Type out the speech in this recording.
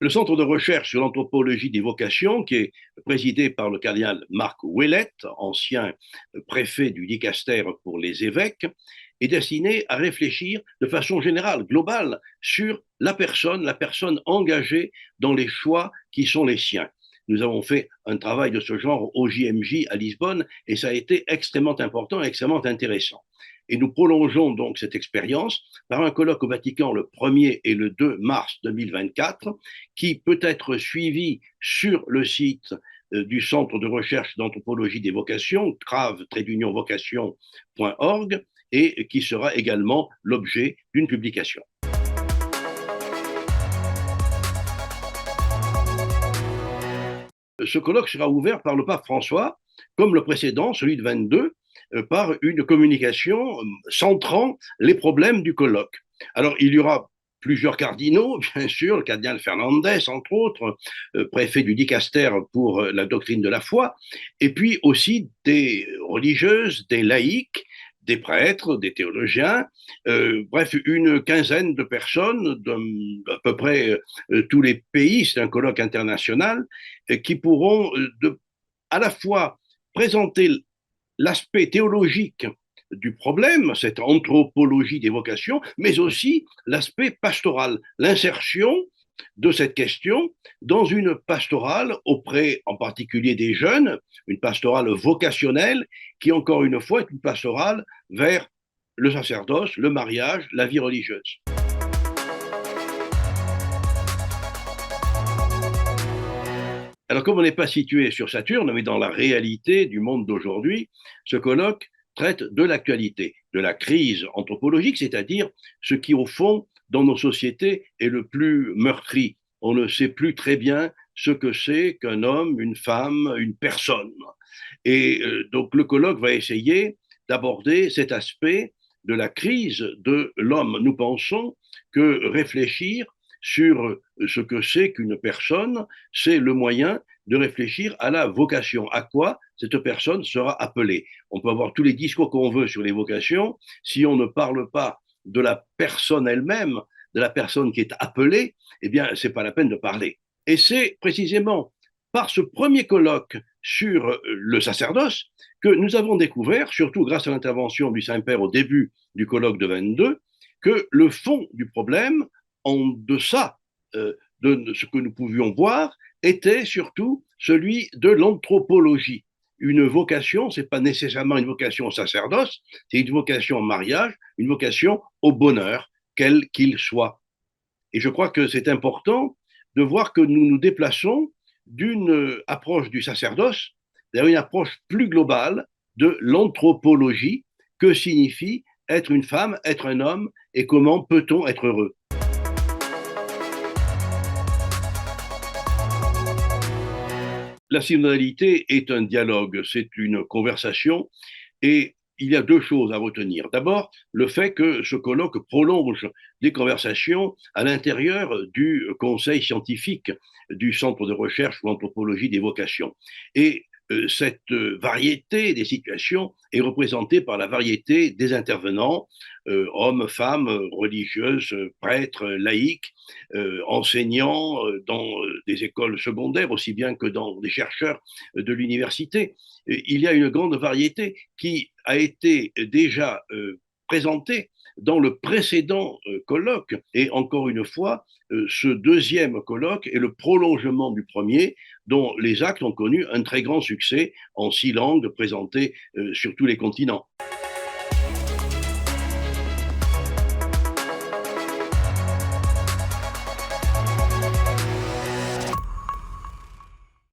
Le Centre de recherche sur l'anthropologie des vocations, qui est présidé par le cardinal Marc Ouellet, ancien préfet du dicaster pour les évêques, est destiné à réfléchir de façon générale, globale, sur la personne engagée dans les choix qui sont les siens. Nous avons fait un travail de ce genre au JMJ à Lisbonne et ça a été extrêmement important et extrêmement intéressant. Et nous prolongeons donc cette expérience par un colloque au Vatican le 1er et le 2 mars 2024 qui peut être suivi sur le site du Centre de recherche d'anthropologie des vocations, crave-vocation.org, et qui sera également l'objet d'une publication. Ce colloque sera ouvert par le pape François, comme le précédent, celui de 22, par une communication centrant les problèmes du colloque. Alors, il y aura plusieurs cardinaux, bien sûr, le cardinal Fernandez, entre autres, préfet du dicaster pour la doctrine de la foi, et puis aussi des religieuses, des laïcs, des prêtres, des théologiens, bref, une quinzaine de personnes d'à peu près tous les pays, c'est un colloque international, qui pourront à la fois présenter l'aspect théologique du problème, cette anthropologie des vocations, mais aussi l'aspect pastoral, l'insertion de cette question dans une pastorale auprès en particulier des jeunes, une pastorale vocationnelle qui, encore une fois, est une pastorale vers le sacerdoce, le mariage, la vie religieuse. Alors, comme on n'est pas situé sur Saturne, mais dans la réalité du monde d'aujourd'hui, ce colloque traite de l'actualité, de la crise anthropologique, c'est-à-dire ce qui, au fond, dans nos sociétés, est le plus meurtri. On ne sait plus très bien ce que c'est qu'un homme, une femme, une personne. Et donc, le colloque va essayer d'aborder cet aspect de la crise de l'homme. Nous pensons que réfléchir sur ce que c'est qu'une personne, c'est le moyen de réfléchir à la vocation, à quoi cette personne sera appelée. On peut avoir tous les discours qu'on veut sur les vocations, si on ne parle pas de la personne elle-même, de la personne qui est appelée, eh bien, c'est pas la peine de parler. Et c'est précisément par ce premier colloque sur le sacerdoce que nous avons découvert, surtout grâce à l'intervention du Saint-Père au début du colloque de 22, que le fond du problème, en deçà de ce que nous pouvions voir, était surtout celui de l'anthropologie. Une vocation, ce n'est pas nécessairement une vocation au sacerdoce, c'est une vocation au mariage, une vocation au bonheur, quel qu'il soit. Et je crois que c'est important de voir que nous nous déplaçons d'une approche du sacerdoce vers une approche plus globale de l'anthropologie. Que signifie être une femme, être un homme, et comment peut-on être heureux? La synodalité est un dialogue, c'est une conversation, et il y a deux choses à retenir. D'abord, le fait que ce colloque prolonge des conversations à l'intérieur du conseil scientifique du Centre de recherche pour l'anthropologie des vocations. Et cette variété des situations est représentée par la variété des intervenants, hommes, femmes, religieuses, prêtres, laïcs, enseignants dans des écoles secondaires, aussi bien que dans des chercheurs de l'université. Il y a une grande variété qui a été déjà présentée dans le précédent colloque. Et encore une fois, ce deuxième colloque est le prolongement du premier, dont les actes ont connu un très grand succès en 6 langues présentées sur tous les continents.